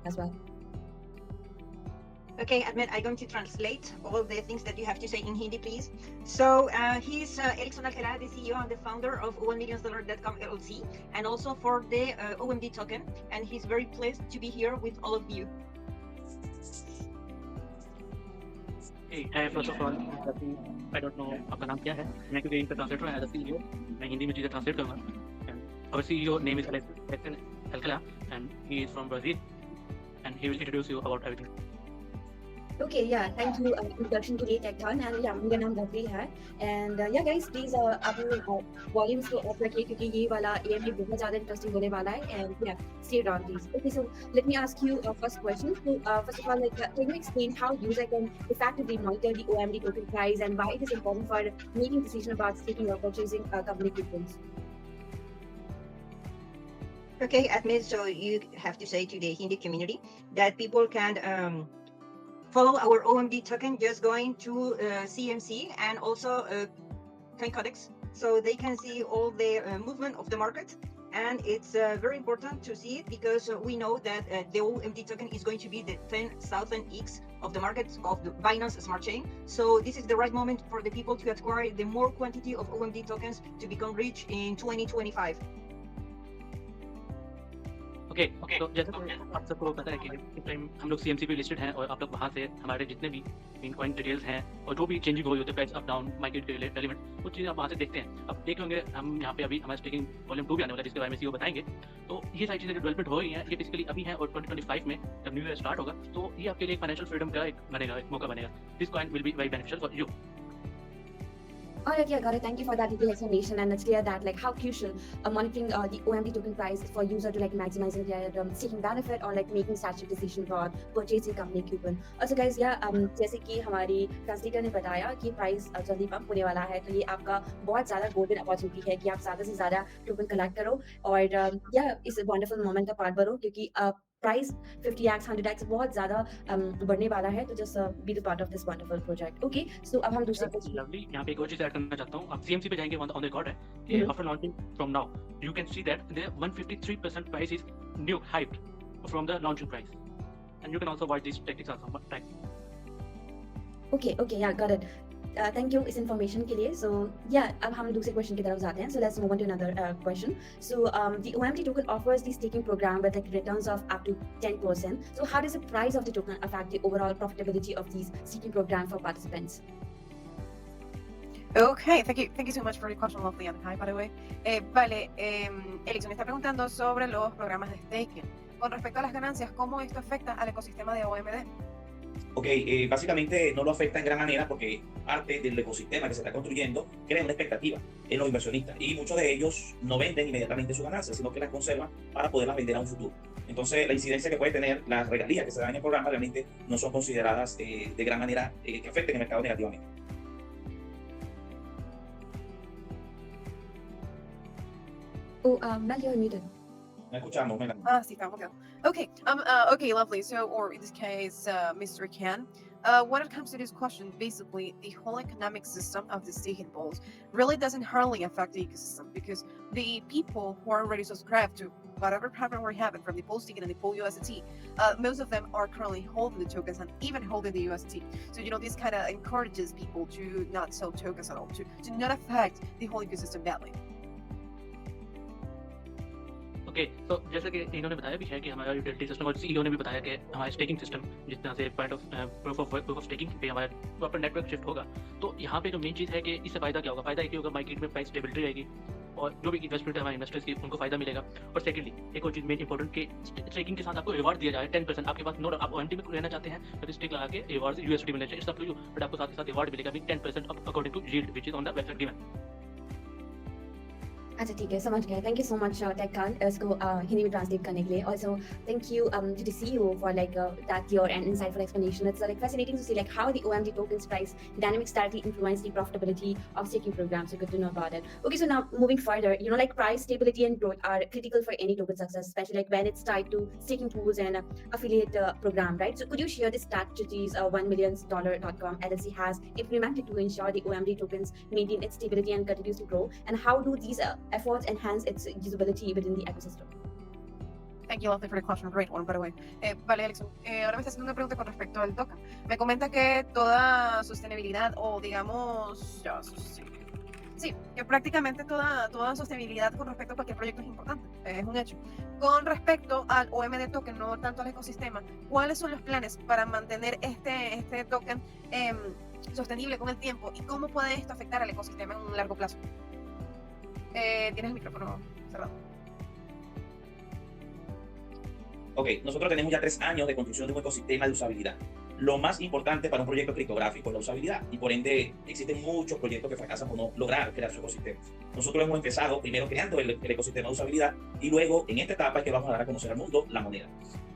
as well. Okay, Ahmed, I'm going to translate all the things that you have to say in Hindi, please. So he's Erickson Alcalá, the CEO and the founder of $1million.com LLC, and also for the OMD token. And he's very pleased to be here with all of you. Hey, first of all, I don't know आपका नाम क्या है मैं क्योंकि इनका translator हूँ as a CEO मैं हिंदी में चीज़ें ट्रांसलेट करूँगा and our CEO name is Alexon Alcala and he is from Brazil and he will introduce you about everything. Okay, yeah, thank you. Introduction के लिए TechTon and yeah, मेरा नाम गौरी है and yeah guys, please अपने volumes को off रखिए क्योंकि ये वाला AMD बहुत ज़्यादा interesting होने वाला है and yeah, stay around please. Okay, so let me ask you first question. So first of all, like, can you explain how user can effectively monitor the OMD token price and why it is important for making decision about staking or purchasing company tokens? Okay, Ahmed, so you have to say to the Hindi community that people can follow our OMD token just going to CMC and also CoinCodex, so they can see all the movement of the market. And it's very important to see it because we know that the OMD token is going to be the 10,000x of the market of the Binance Smart Chain. So this is the right moment for the people to acquire the more quantity of OMD tokens to become rich in 2025. Okay तो जैसा कि आप सबको पता है कि इस time हम लोग CMC पे लिस्टेड हैं और आप लोग वहाँ से हमारे जितने भी मेन कॉइन डिटेल्स हैं और जो भी चेंजिंग हो रही होती है प्राइस अप डाउन मार्केट के एलिमेंट वो चीज़ें आप वहाँ से देखते हैं अब देखे होंगे हम यहाँ पे अभी हमारा स्टेकिंग वॉल्यूम 2 भी आने वाला है जिसके बारे में CEO बताएंगे तो ये सारी चीज़ें डेवलपमेंट हो रही हैं ये बेसिकली अभी हैं और 2025 में जब न्यू ईयर स्टार्ट होगा तो ये आपके लिए फाइनेंशियल फ्रीडम का एक बनेगा एक मौका बनेगा this coin will be very beneficial for you Alright, yeah, got it. Thank you for that detailed explanation, and it's clear that like how crucial monitoring the OMD token price is for user to like maximizing their staking benefit or like making strategic decision for purchasing company coupon. Also, guys, yeah, जैसे कि हमारी translator ने बताया कि price जल्दी pump होने वाला है, तो ये आपका बहुत ज़्यादा गोल्डन अपॉर्चुनिटी है कि आप ज़्यादा से ज़्यादा टोकन कलेक्ट करो और या इस वंडरफुल मोमेंट का पार्ट बनो क्योंकि प्राइस 50x 100x बहुत ज़्यादा बढ़ने वाला है तो just be the part of this wonderful project okay so अब हम दूसरे क्वेश्चन लवली यहाँ पे एक और चीज ऐड करना चाहता हूँ आप CMC पे जाएंगे ऑन द रिकॉर्ड है कि after launching from now you can see that the 153% price is new hyped from the launching price and you can also watch this techniques also right okay या got it thank you इस information के लिए सो या अब हम दूसरे question की तरफ जाते हैं so let's move on to another question so the OMD token offers the staking program with like returns of up to 10%. So how does the price of the token affect the overall profitability of these staking program for participants? Okay, thank you so much for the question, lovely and hi, by the way. Vale, Erickson está preguntando sobre los programas de staking. Con respecto a las ganancias, ¿cómo esto afecta al ecosistema de OMD? Ok, básicamente no lo afecta en gran manera porque parte del ecosistema que se está construyendo crea una expectativa en los inversionistas y muchos de ellos no venden inmediatamente sus ganancias, sino que las conservan para poderlas vender a un futuro. Entonces, la incidencia que puede tener las regalías que se dan en el programa realmente no son consideradas de gran manera que afecten el mercado negativamente. Oh, Mel, you're muted. No escuchamos, Mela. Sí, estamos muteados. Okay, okay, lovely. So, or in this case, Mr. Ken, when it comes to this question, basically, the whole economic system of the staking pools really doesn't hardly affect the ecosystem because the people who are already subscribed to whatever platform we're having from the pool staking and the pool USDT, most of them are currently holding the tokens and even holding the USDT. So, this kind of encourages people to not sell tokens at all, to not affect the whole ecosystem badly. Okay तो जैसे कि इन्होंने बताया भी है कि हमारा utility system और CEO ने भी बताया कि हमारा स्टेकिंग सिस्टम जिस तरह से point of proof of staking पे हमारा प्रॉपर नेटवर्क शिफ्ट होगा तो यहाँ पे जो मेन चीज़ है कि इससे फायदा क्या होगा फायदा एक ही होगा मार्केट में प्राइस स्टेबिलिटी रहेगी और जो भी इन्वेस्टमेंट है हमारे इन्वेस्टर्स की उनको फायदा मिलेगा और सेकंडली एक और चीज़ मेन इंपॉर्टेंट कि स्टेकिंग के साथ आपको रिवार्ड दिया जाए 10% आपके पास नो आप OMD में रहना चाहते हैं तो स्टेक लगा के रिवार्ड USD मिलना चाहिए सब बट आपको साथ ही साथ रिवार्ड मिलेगा भी 10% according to yield which is on the website given अच्छा ठीक है समझ गया थैंक यू सो मच टेक्कान इसको हिंदी में ट्रांसलेट करने के लिए also thank you to the CEO for like that clear and insightful explanation. It's like fascinating to see like how the OMD tokens price dynamics directly influence the profitability of staking programs. So good to know about it. Okay, so now moving further, like price stability and growth are critical for any token success, especially like when it's tied to staking pools and affiliate program, right? So could you share the strategies $1million.com LLC has implemented to ensure the OMD tokens maintain its stability and continues to grow, and how do these efforts enhance its usability within the ecosystem? Thank you, Lovely, for the question. Great one, by the way. Vale, Alex, ahora me está haciendo una pregunta con respecto al token. Me comenta que toda sostenibilidad o digamos, sí, que prácticamente toda sostenibilidad con respecto a cualquier proyecto es importante, es un hecho. Con respecto al OMD token, no tanto al ecosistema, ¿cuáles son los planes para mantener este token sostenible con el tiempo y cómo puede esto afectar al ecosistema en un largo plazo? Tienes el micrófono cerrado. Ok, nosotros tenemos ya 3 años de construcción de un ecosistema de usabilidad. Lo más importante para un proyecto criptográfico es la usabilidad y por ende existen muchos proyectos que fracasan por no lograr crear su ecosistema. Nosotros hemos empezado primero creando el ecosistema de usabilidad y luego en esta etapa es que vamos a dar a conocer al mundo la moneda.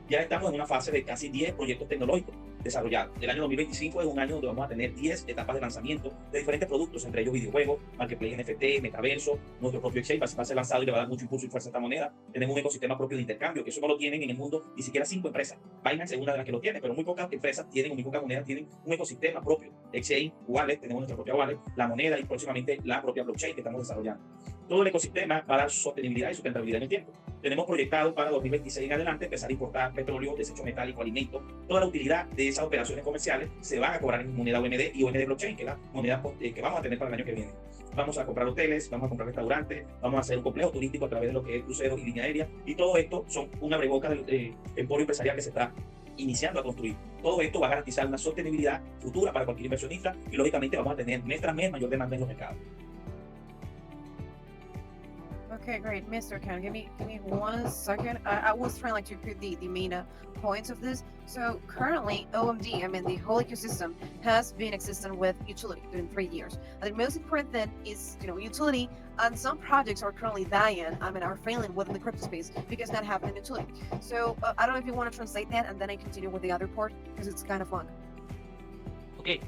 Ya estamos en una fase de casi 10 proyectos tecnológicos desarrollados. El año 2025 es un año donde vamos a tener 10 etapas de lanzamiento de diferentes productos, entre ellos videojuegos, marketplace NFT, metaverso, nuestro propio exchange va a ser lanzado y le va a dar mucho impulso y fuerza a esta moneda. Tenemos un ecosistema propio de intercambio, que eso no lo tienen en el mundo ni siquiera 5 empresas. Binance es una de las que lo tiene, pero muy pocas empresas tienen, o muy pocas monedas tienen un ecosistema propio. Exchange, wallet, tenemos nuestra propia wallet, la moneda y próximamente la propia blockchain que estamos desarrollando. Todo el ecosistema va a dar sostenibilidad y sustentabilidad en el tiempo. Tenemos proyectado para 2026 en adelante empezar a importar petróleo, desecho metálico, alimentos. Toda la utilidad de esas operaciones comerciales se van a cobrar en moneda UMD y UMD Blockchain, que es la moneda que vamos a tener para el año que viene. Vamos a comprar hoteles, vamos a comprar restaurantes, vamos a hacer un complejo turístico a través de lo que es cruceros y línea aérea. Y todo esto son una breboca del emporio empresarial que se está iniciando a construir. Todo esto va a garantizar una sostenibilidad futura para cualquier inversionista y lógicamente vamos a tener mes tras mes mayor demanda en los mercados. Okay, great, Mr. Khan. Give me 1 second. I was trying to put the main points of this. So currently, OMD, I mean the whole ecosystem, has been existing with utility during 3 years. And the most important thing is, utility. And some projects are currently dying. I mean, are failing within the crypto space because not having utility. So I don't know if you want to translate that, and then I continue with the other part because it's kind of long. Okay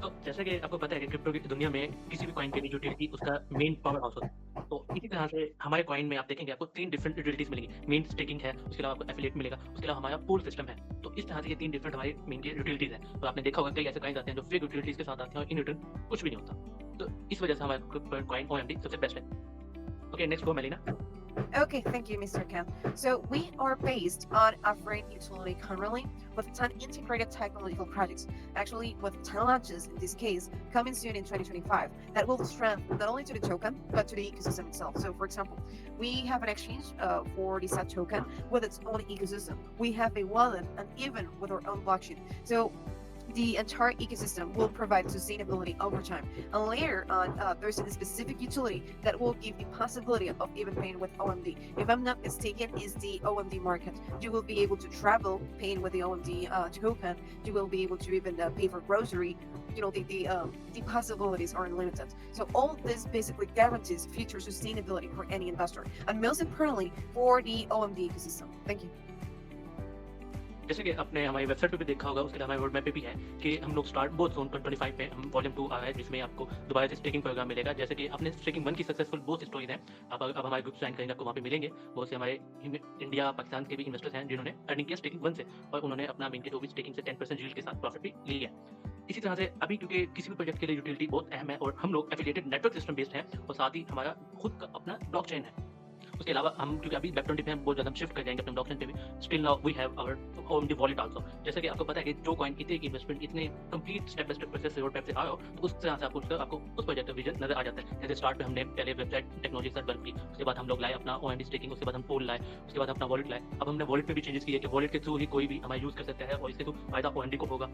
तो जैसे कि आपको पता है कि crypto की दुनिया में किसी भी कॉइन के लिए यूटिलिटी उसका मेन पावर हाउस होता है। तो इसी तरह से हमारे कॉइन में आप देखेंगे आपको 3 डिफरेंट यूटिलिटीज मिलेंगी। मेन स्टेकिंग है, उसके अलावा आपको एफिलिएट मिलेगा, उसके अलावा हमारा पूल सिस्टम है। तो इस तरह से ये 3 डिफरेंट हमारी मेन की यूटिलिटीज हैं। तो आपने देखा होगा कई ऐसे कॉइन्स आते हैं जो फेक यूटिलिटीज के साथ आते हैं और इन रिटर्न कुछ भी नहीं होता। तो इस वजह से हमारा कॉइन ओएमडी सबसे बेस्ट है। Okay, next go melaena. Okay, thank you, Mr. Khan. So we are based on offering utility currently with 10 integrated technological projects. Actually, with 10 launches in this case coming soon in 2025 that will strengthen not only to the token but to the ecosystem itself. So, for example, we have an exchange for the SAT token with its own ecosystem. We have a wallet and even with our own blockchain. So the entire ecosystem will provide sustainability over time. And later on, there's a specific utility that will give the possibility of even paying with OMD. If I'm not mistaken, is the OMD market. You will be able to travel paying with the OMD token. You will be able to even pay for grocery. The possibilities are unlimited. So all this basically guarantees future sustainability for any investor, and most importantly for the OMD ecosystem. Thank you. जैसे कि आपने हमारी website पे भी देखा होगा, उसके अलावा हमारे रोड मैप पे भी है कि हम लोग स्टार्ट बोथ जोन 25 पे हम वॉल्यूम 2 आ रहा है जिसमें आपको दोबारा से स्टेकिंग प्रोग्राम मिलेगा। जैसे कि आपने स्टेकिंग 1 की सक्सेसफुल बहुत स्टोरीज हैं, आप अब हमारे ग्रुप ज्वाइन करेंगे आपको वहाँ पे मिलेंगे। बहुत से हमारे इंडिया पाकिस्तान के भी इन्वेस्टर्स हैं जिन्होंने अर्निंग किया स्टेकिंग 1 से और उन्होंने अपना मेन के जो भी स्टेकिंग से 10% यील्ड के साथ प्रॉफिट भी लिया। इसी तरह से अभी क्योंकि किसी भी प्रोजेक्ट के लिए यूटिलिटी बहुत अहम है और हम लोग एफिलिएटेड नेटवर्क सिस्टम बेस्ड हैं और साथ ही हमारा खुद का अपना ब्लॉकचेन है। उसके अलावा हम क्योंकि अभी वेब 20 पे हम बहुत ज़्यादा शिफ्ट कर जाएंगे अपने ब्लॉकचेन पे भी, still now we have our OMD wallet also. जैसे कि आपको पता है कि जो कॉइन इतने इन्वेस्टमेंट इतने complete step by step process से रोड मैप से आ रहा हो तो उस तरह से आपको उस प्रोजेक्ट का विजन नजर आ जाता है। जैसे स्टार्ट पे हमने पहले वेबसाइट टेक्नोलॉजी के साथ वर्क की, उसके बाद हम लोग लाए अपना ओएमडी स्टेकिंग, उसके बाद हम पूल लाए, उसके बाद अपना वॉलेट लाए। अब हमने वॉलेट पे भी चेंजेस किए कि वॉलेट के थ्रू ही कोई भी हमारा यूज कर सकता है और इसके थ्रू फायदा ओएमडी को होगा।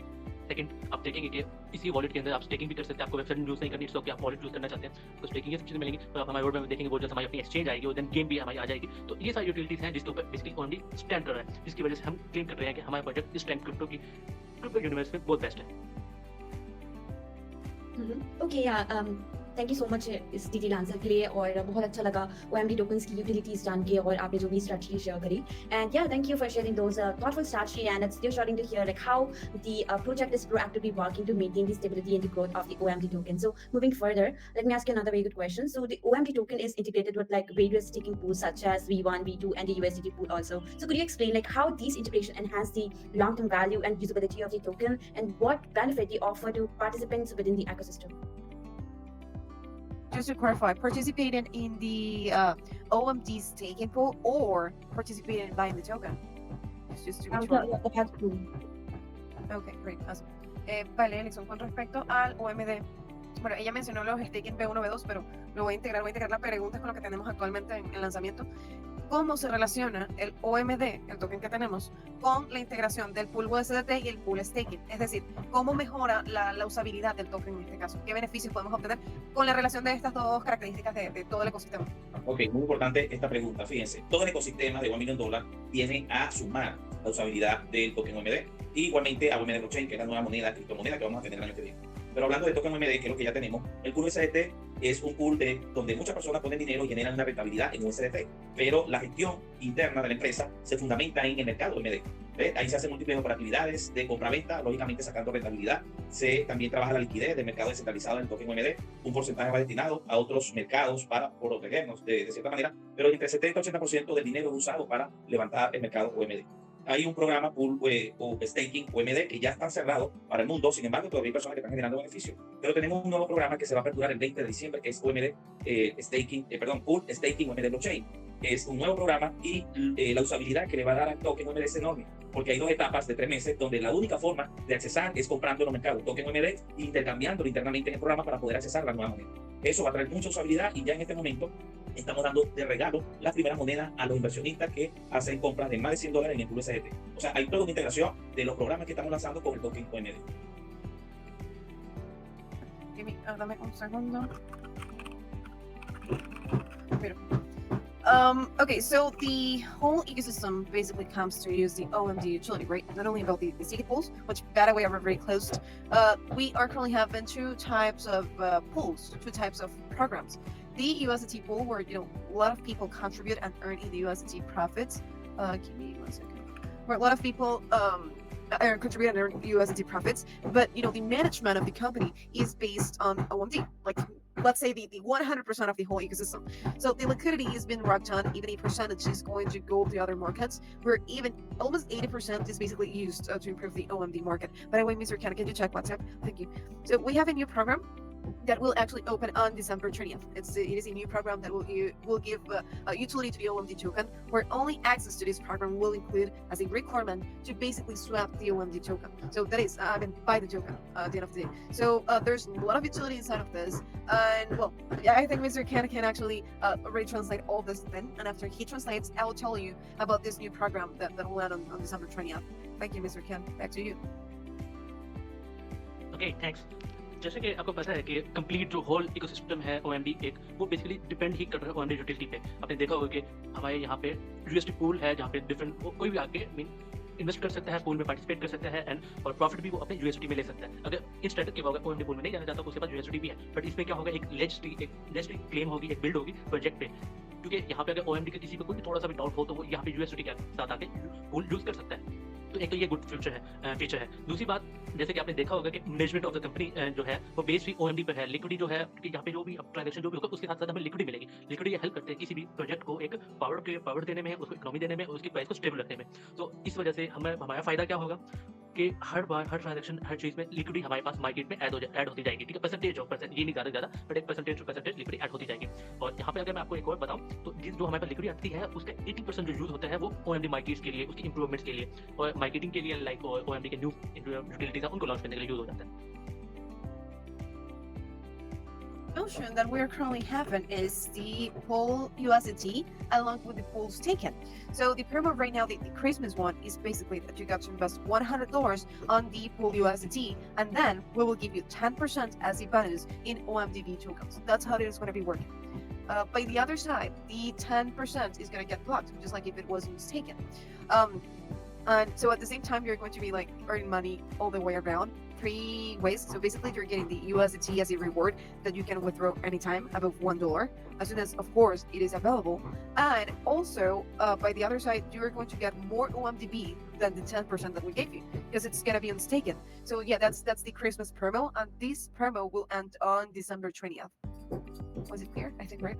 सेकंड, आप देखेंगे कि इसी वॉलेट के अंदर आप स्टेकिंग भी कर सकते हैं। आपको वेबसाइट यूज नहीं करनी, इसको आप वॉलेट यूज करना चाहते हैं तो स्टेकिंग की सब चीजें मिलेंगी। तो आप हमारे रोड में देखेंगे वो जब हमारी अपनी एक्सचेंज आएगी और देन गेम भी हमारी आ जाएगी। तो ये सारी यूटिलिटीज हैं जिसके ऊपर बेसिकली ओनली स्टैंड कर रहा है, जिसकी वजह से हम क्लेम कर रहे हैं कि हमारा प्रोजेक्ट इस टाइम क्रिप्टो यूनिवर्स में बहुत बेस्ट है। Okay, yeah. Thank you so much इस डिटेल आंसर के लिए और बहुत अच्छा लगा OMD टोकन्स की यूटिलिटीज जान के और आपने जो भी स्ट्रेटजी शेयर करी एंड या thank you for sharing those thoughtful strategy and it's reassuring to hear like how the project is proactively working to maintain the stability and the growth of the OMD token. So moving further, let me ask you another very good question. So the OMD token is integrated with like various staking pools such as V1, V2 and the USDT pool also. So could you explain like how these integration enhance the long-term value and usability of the token and what benefit they offer to participants within the ecosystem? just to clarify, participating in the OMD staking pool or participating in buying the token? It's just to be sure. The first two. Ok, great, awesome. Vale, Alexon, con respecto al OMD, bueno, ella mencionó los staking B1, B2, pero lo voy a integrar la pregunta con lo que tenemos actualmente en lanzamiento. ¿Cómo se relaciona el OMD, el token que tenemos, con la integración del pool USDT y el pool staking? Es decir, ¿cómo mejora la usabilidad del token en este caso? ¿Qué beneficios podemos obtener con la relación de estas dos características de todo el ecosistema? Ok, muy importante esta pregunta. Fíjense, todo el ecosistema de $1 million viene a sumar la usabilidad del token OMD y igualmente a OMD Blockchain, que es la nueva moneda, criptomoneda que vamos a tener el año que viene. Pero hablando de token OMD, que es lo que ya tenemos, el pool USDT es un pool donde muchas personas ponen dinero y generan una rentabilidad en USDT, pero la gestión interna de la empresa se fundamenta en el mercado OMD. Ahí se hacen múltiples operatividades de compra-venta, lógicamente sacando rentabilidad. Se también trabaja la liquidez del mercado descentralizado del token OMD. Un porcentaje va destinado a otros mercados para protegernos de cierta manera, pero entre 70 y 80% del dinero es usado para levantar el mercado OMD. Hay un programa pool o staking OMD que ya está cerrado para el mundo, sin embargo todavía hay personas que están generando beneficios. Pero tenemos un nuevo programa que se va a aperturar el 20 de diciembre, que es OMD Pool Staking OMD Blockchain. Es un nuevo programa y la usabilidad que le va a dar al token OMD es enorme, porque hay 2 etapas de 3 meses donde la única forma de accesar es comprando en los mercados token OMD e intercambiándolo internamente en el programa para poder accesar la nueva moneda. Eso va a traer mucha usabilidad y ya en este momento estamos dando de regalo las primeras monedas a los inversionistas que hacen compras de más de $100 en el pool USDT. O sea, hay toda una integración de los programas que estamos lanzando con el token OMD. Dame un segundo. Okay, so the whole ecosystem basically comes to use the OMD utility, right? Not only about the staking pools, which by the way are very close. We are currently having 2 types of pools, 2 types of programs. The USDT pool, where a lot of people contribute and earn in the USDT profits. Give me 1 second. Where a lot of people contribute and earn USDT profits, but the management of the company is based on OMD, like let's say the 100% of the whole ecosystem. So the liquidity has been worked on, even a percentage is going to go to other markets, where even almost 80% is basically used to improve the OMD market. By the way, Mr. Ken, can you check WhatsApp? Thank you. So we have a new program that will actually open on December 20th. It is a new program that will give utility to the OMD token, where only access to this program will include as a requirement to basically swap the OMD token. So that is, buy the token at the end of the day. So there's a lot of utility inside of this, and well, I think Mr. Ken can actually already translate all this thing, and after he translates, I will tell you about this new program that will land on December 20th. Thank you, Mr. Ken. Back to you. Okay, thanks. जैसे कि आपको पता है कि complete जो whole ecosystem है OMD एक वो बेसिकली डिपेंड ही कर रहा है OMD यूटिलिटी पे। आपने देखा होगा कि हमारे यहाँ पे USD पूल है जहाँ पे डिफरेंट कोई भी आके इन्वेस्ट कर सकता है, पूल में पार्टिसिपेट कर सकता है और प्रॉफिट भी वो अपने USD में ले सकता है। अगर इंस्टेंट क्या होगा OMD पूल में नहीं जाना चाहता तो उसके पास USD भी है, बट इसमें क्या होगा एक लेजिस्ट्री क्लेम होगी, एक बिल्ड होगी प्रोजेक्ट पे, क्योंकि यहाँ पे अगर OMD के किसी को कोई थोड़ा सा भी डाउट हो तो वो यहाँ पे USD के साथ आके पूल यूज कर सकता है। तो एक तो ये गुड फीचर है। दूसरी बात, जैसे कि आपने देखा होगा कि मैनेजमेंट ऑफ द कंपनी जो है वो बेस्ड भी OMD पर है। लिक्विडिटी जो है कि यहाँ पे जो भी ट्रांजैक्शन जो भी होगा उसके साथ साथ हमें लिक्विडिटी मिलेगी। लिक्विडिटी हेल्प करते हैं किसी भी प्रोजेक्ट को एक पावर देने में, उसको इकोनॉमी देने में, उसकी प्राइस को स्टेबल रखने में। तो इस वजह से हमारा फायदा क्या होगा कि हर बार हर ट्रांजैक्शन हर चीज में लिक्विडिटी हमारे पास मार्केट में ऐड होती जाएगी। ठीक है, परसेंटेज ये नहीं ज़्यादा बट एक परसेंटेज लिक्विडिटी ऐड होती जाएगी। और यहाँ पे अगर मैं आपको एक और बताऊँ तो जो हमारे पास लिक्विडिटी आती है उसका 80% जो यूज होता है वो OMD मार्केट्स के लिए, उसकी इंप्रूवमेंट्स के लिए और मार्केटिंग के लिए, लाइक OMD के न्यू यूटिलिटीज उनको लॉन्च करने के लिए यूज हो जाता है। Notion that we are currently having is the pool USDT along with the pools taken. So the promo right now, the Christmas one, is basically that you got to invest $100 on the pool USDT, and then we will give you 10% as a bonus in OMDB tokens. That's how it is going to be working. By the other side, the 10% is going to get blocked, just like if it wasn't taken. And so at the same time, you're going to be like earning money all the way around. 3 ways. So basically, you're getting the USDT as a reward that you can withdraw anytime above $1, as soon as, of course, it is available. And also, by the other side, you're going to get more OMDB than the 10% that we gave you, because it's going to be unstaken. So yeah, that's the Christmas promo, and this promo will end on December 20th. Was it clear? I think, right?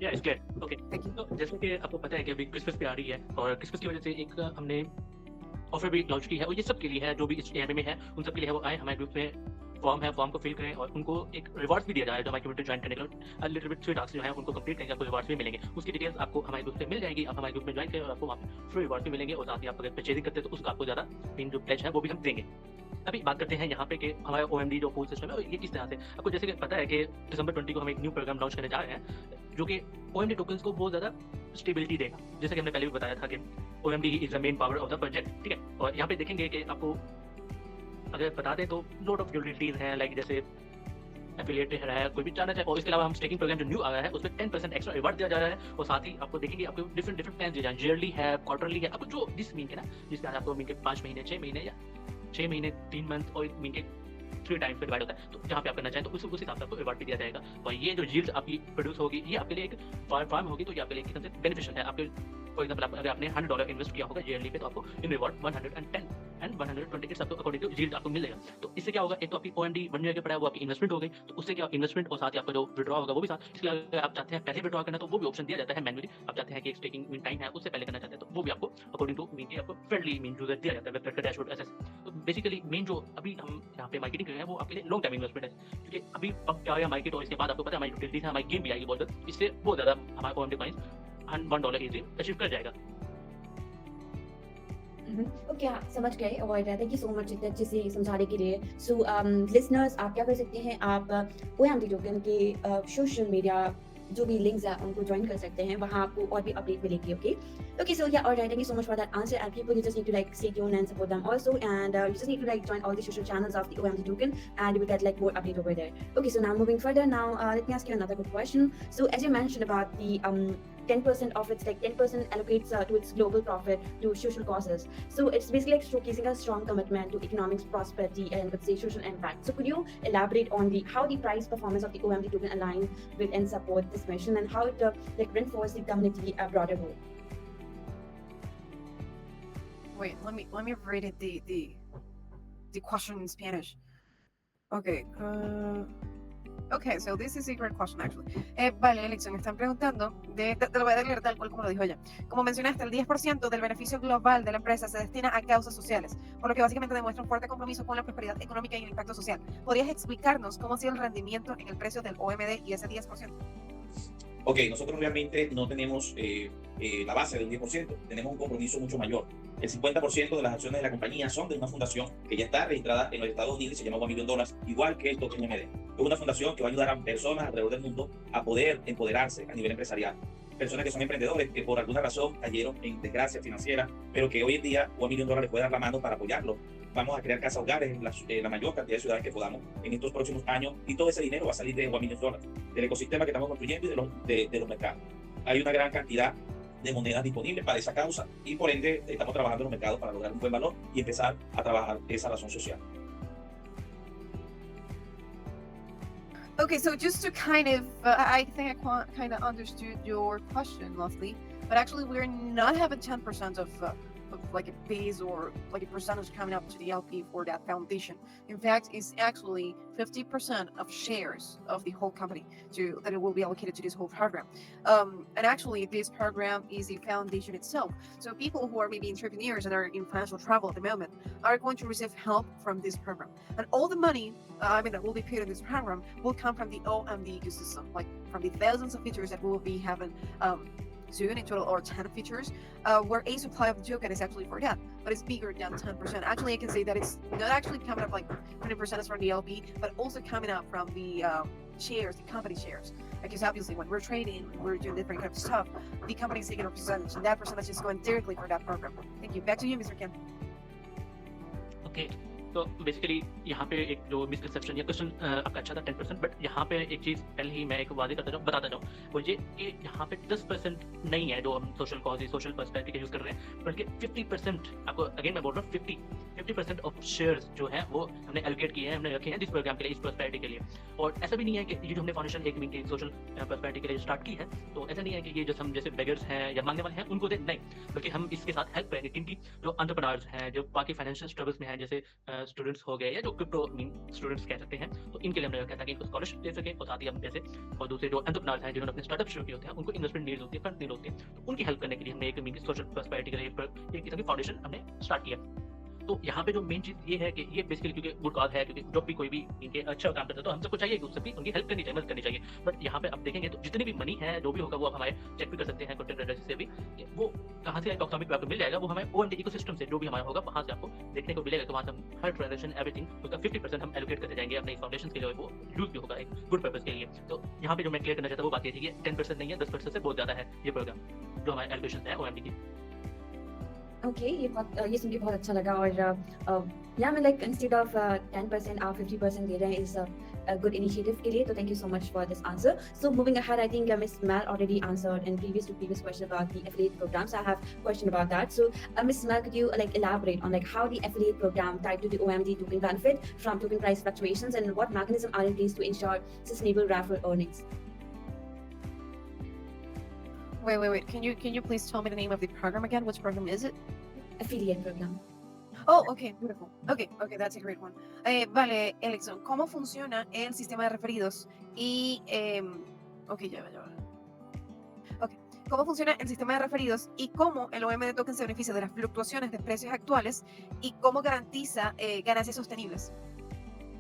Yeah, it's clear. Okay. Thank you. तो जैसे कि आपको पता है कि अभी Christmas पे आ रही है और क्रिसमस की वजह से एक हमने ऑफर भी लॉन्च की है और ये सब के लिए है जो भी इस AMA में है उन सब के लिए है वो आए हमारे ग्रुप में फॉर्म है, फॉर्म को फिल करें और उनको एक रिवॉर्ड्स भी दिया जाए जो हमारी कम्युनिटी ज्वाइन करने के लिए लिटिल बिट 3 टास्क जो है उनको कंप्लीट करेंगे, आपको रिवॉर्ड्स भी मिलेंगे। उसकी डिटेल्स आपको हमारे ग्रुप से मिल जाएगी, आप हमारे ग्रुप में ज्वाइन करें और आपको वहाँ पे फ्री रिवॉर्ड भी मिलेंगे और साथ ही आप अगर परचेजिंग करते हैं तो उसका आपको ज़्यादा इन जो प्लेज है वो भी हम देंगे। अभी बात करते हैं यहाँ पे कि हमारा OMD जो पूल सिस्टम है ये किस तरह से, आपको जैसे कि पता है कि दिसंबर 20 को हम एक न्यू प्रोग्राम लॉन्च करने जा रहे हैं जो कि OMD टोकन्स को बहुत ज़्यादा स्टेबिलिटी देगा। जैसे कि हमने पहले भी बताया था कि OMD is the main power of the project, ठीक है। और यहाँ पे देखेंगे कि आपको अगर बता दें तो लॉट ऑफ यूटिलिटीज हैं, लाइक जैसे एफिलिएट है, कोई भी जानना चाहे। और इसके अलावा हम स्टेकिंग प्रोग्राम जो न्यू आ रहा है उसमें 10% एक्स्ट्रा रिवार्ड दिया जा रहा है और साथ ही आपको देखेंगे आपको डिफरेंट प्लान दिए जाएंगे, ईयरली है, क्वार्टरली है, आपको जो जिस महीने ना जिसके बाद आपको महीने 5 महीने 6 महीने या 6 महीने 3 मंथ और महीने 3 टाइम्स पे डिवाइड होता है, तो जहाँ पे आप करना चाहें तो उस हिसाब से आपको रिवार्ड भी दिया जाएगा। और ये जो यील्ड आपकी प्रोड्यूस होगी ये आपके लिए एक फार्म होगी, तो ये आपके लिए एकदम से बेनिफिशियल है। आपके फॉर एग्जांपल अगर आपने $100 इन्वेस्ट किया होगा ईयरली पे तो आपको इन रिवॉर्ड 110 एंड 128 आपको अकॉर्डिंग टू यील्ड आपको मिलेगा। तो इससे क्या होगा, एक तो आपकी OMD 1 ईयर के पड़ा है वो आपकी इन्वेस्टमेंट हो गई, तो उससे क्या इन्वेस्टमेंट और साथ ही आपका जो विड्रॉ होगा वो भी साथ। इसलिए अगर आप चाहते हैं पहले विड्रॉ करना तो वो भी ऑप्शन दिया जाता है मैनुअली, आप चाहते हैं कि एक स्टेकिंग मीन टाइम है उससे पहले करना चाहते हैं तो वो भी आपको अकॉर्डिंग टू मीन आपको फ्रेंडली मीन यूजर दिया जाता है वेबसाइट का डैशबोर्ड एसेस। तो बेसिकली मेन जो अभी हम यहाँ पे मार्केटिंग कर रहे हैं वो आपके लिए लॉन्ग टर्म इन्वेस्टमेंट है, क्योंकि अभी अब क्या है मार्केट और इसके बाद आपको पता है हमारी यूटिलिटीज है, हमारी गेम भी आएगी बहुत जल्द, इससे बहुत ज़्यादा हमारा OMD कॉइंस $1 इजीली अचीव कर जाएगा। ओके, समझ गए और थैंक यू सो मच इतने अच्छे से समझाने के लिए। सो लिसनर्स आप क्या कर सकते हैं, आप OMD टोकन के सोशल मीडिया जो भी लिंक्स है उनको ज्वाइन कर सकते हैं, वहाँ आपको और भी अपडेट मिलेगी। Okay so yeah alright, thank you so much for that answer and people you just need to like stay tuned and support them also, and you just need to like join all the social channels of the OMD token and you will get like more update over there. Okay, so now moving further, now let me ask you another good question. So as you mentioned about the 10% of its like 10% allocates to its global profit to social causes. So it's basically like showcasing a strong commitment to economic prosperity and let's say social impact. So could you elaborate on the how the price performance of the OMD token align with and support this mission and how it like reinforce the community a broader goal? Wait, let me read it the question in Spanish. Okay. Okay, so this is a great question actually. Vale, Alexon, están preguntando, te lo voy a leer tal cual como lo dijo ella. Como mencionaste, el 10% del beneficio global de la empresa se destina a causas sociales, por lo que básicamente demuestra un fuerte compromiso con la prosperidad económica y el impacto social. ¿Podrías explicarnos cómo ha sido el rendimiento en el precio del OMD y ese 10%? Ok, nosotros realmente no tenemos la base del 10%, tenemos un compromiso mucho mayor. El 50% de las acciones de la compañía son de una fundación que ya está registrada en los Estados Unidos y se llama $1 million, igual que el token OMD. Es una fundación que va a ayudar a personas alrededor del mundo a poder empoderarse a nivel empresarial. Personas que son emprendedores que por alguna razón cayeron en desgracia financiera, pero que hoy en día $1 million les puede dar la mano para apoyarlos. Vamos a crear casas hogares en la mayor cantidad de ciudades que podamos en estos próximos años y todo ese dinero va a salir de $1 million, del ecosistema que estamos construyendo y de los mercados. Hay una gran cantidad de monedas disponibles para esa causa y por ende estamos trabajando en los mercados para lograr un buen valor y empezar a trabajar esa razón social. Okay, so just to kind of, I think I kind of understood your question, Leslie, but actually we're not having 10% of like a base or like a percentage coming up to the LP for that foundation. In fact, it's actually 50% of shares of the whole company that it will be allocated to this whole program. And actually, this program is a foundation itself. So people who are maybe entrepreneurs and are in financial trouble at the moment are going to receive help from this program. And all the money, that will be paid in this program will come from the OMD ecosystem, like from the thousands of features that we will be having soon, in total or 10 features, where a supply of the token is actually for that, but it's bigger than 10%. Actually, I can say that it's not actually coming up like 100% is from the LP, but also coming up from the shares, the company shares. Because obviously when we're trading, we're doing different kind of stuff, the company's taking a percentage, and that percentage is going directly for that program. Thank you. Back to you, Mr. Kim. Okay, तो basically यहाँ पे एक जो misconception या question आपका अच्छा था 10%, but यहाँ पे एक चीज़ पहले ही मैं एक वादे करता जाऊँ बताता जाऊँ, वो ये कि यहाँ पे 10% नहीं है जो हम सोशल कॉज सोशल पर्सपेक्टिव का यूज़ कर रहे हैं, बल्कि 50%, आपको अगेन मैं बोल रहा हूँ 50% ऑफ शेयर्स जो है वो हमने एलोकेट किए हैं, हमने रखे हैं इस प्रोग्राम के लिए, इस पर्सपेक्टिव के लिए। और ऐसा भी नहीं है कि ये जो हमने फाउंडेशन एक मिनट सोशल पर्सपेक्टिव के लिए स्टार्ट की है, तो ऐसा नहीं है कि ये जो हम जैसे बेगर्स हैं या मांगने वाले हैं उनको दे, नहीं, बल्कि हम इसके साथ हेल्प करेंगे क्योंकि जो एंटरप्रेन्योर्स हैं, जो बाकी फाइनेंशियल स्ट्रगल्स में हैं, जैसे स्टूडेंट्स हो गए या जो क्रिप्टो स्टूडेंट्स कह सकते हैं, तो इनके लिए हमने कहता है कि इनको स्कॉलरशिप दे सके और साथ ही हम जैसे और दूसरे जो एंटरप्रेन्योर्स हैं जिन्होंने अपने स्टार्टअप शुरू किए होते हैं उनको इन्वेस्टमेंट नीड होती है, फंड नीड होती है, तो उनकी हेल्प करने के लिए हमने एक सोशल पर्सपेक्टिव के लिए एक किस्म की फाउंडेशन हमने स्टार्ट किया। तो यहाँ पे जो मेन चीज़ ये है कि ये बेसिकली क्योंकि गुड कॉज है, क्योंकि जब भी कोई भी इनके अच्छा काम करता है तो हम सबको चाहिए कि उससे भी उनकी हेल्प करनी चाहिए, मदद करनी चाहिए। बट यहाँ पे आप देखेंगे तो जितनी भी मनी है, जो भी होगा वो आप हमारे चेक भी कर सकते हैं कंटेंट क्रिएटर से भी कि वो कहाँ से टॉक्सॉमिक पे आपको मिल जाएगा। वो हमारे ओएमडी इकोसिस्टम से जो भी हमारा होगा वहाँ से आपको देखने को मिलेगा। तो वहाँ से हम हर ट्रांजेक्शन एवरीथिंग उसका 50% हम एलोकेट करते जाएंगे अपने फाउंडेशन के लिए, वो यूज भी होगा एक गुड पर्पस के लिए। तो यहाँ पे जो मैं क्लियर करना चाहता हूँ वो बात ये थी कि 10% नहीं है, 10% से बहुत ज़्यादा है ये प्रोग्राम जो हमारे एलोकेशन है ओएमडी की। ओके, ये सुन के बहुत अच्छा लगा। और या मैं लाइक इंस्टेड ऑफ 10% आप 50% दे रहे हैं इज a good initiative के लिए, तो thank you so much for this answer. So moving ahead, I think Miss Mal already answered in previous question about the affiliate programs. I have question about that. So Miss Mal, could you like elaborate on like how the affiliate program tied to the OMD token benefit from token price fluctuations, and what mechanism are in place to ensure sustainable referral earnings? Wait. Can you please tell me the name of the program again? Which program is it? Affiliate program. Oh, okay, beautiful. Okay, that's a great one. Vale, Alexon, ¿cómo funciona el sistema de referidos? Y, ok, ya va. Ok, ¿cómo funciona el sistema de referidos y cómo el OMD token se beneficia de las fluctuaciones de precios actuales y cómo garantiza ganancias sostenibles?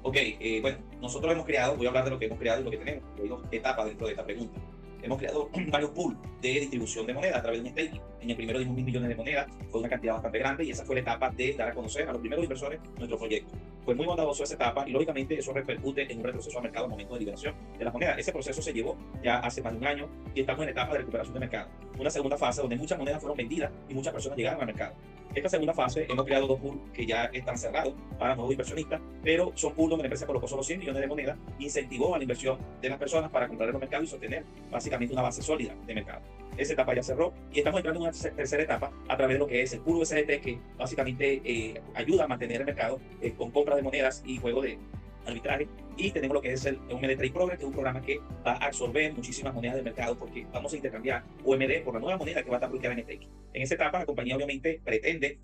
Ok, bueno, nosotros hemos creado, voy a hablar de lo que hemos creado y lo que tenemos. Hay dos etapas dentro de esta pregunta. Hemos creado varios pools de distribución de moneda a través de un staking. En el primero dimos 1.000 millones de monedas, fue una cantidad bastante grande y esa fue la etapa de dar a conocer a los primeros inversores nuestro proyecto. Fue muy bondadoso esa etapa y lógicamente eso repercute en un retroceso al mercado al momento de liberación de las monedas. Ese proceso se llevó ya hace más de un año y estamos en la etapa de recuperación de mercado. Una segunda fase donde muchas monedas fueron vendidas y muchas personas llegaron al mercado. Esta segunda fase hemos creado dos pools que ya están cerrados para nuevos inversionistas, pero son pools donde la empresa colocó solo 100 millones de monedas, incentivó a la inversión de las personas para comprar en los mercados y sostener básicamente una base sólida de mercado. Esa etapa ya cerró y estamos entrando en una tercera etapa a través de lo que es el pool USDT, que básicamente ayuda a mantener el mercado con compra de monedas y juego de arbitraje. Y tenemos lo que es el OMD Trade Program, que es un programa que va a absorber muchísimas monedas del mercado porque vamos a intercambiar OMD por la nueva moneda que va a estar bloqueada en staking. En esta etapa la compañía obviamente pretende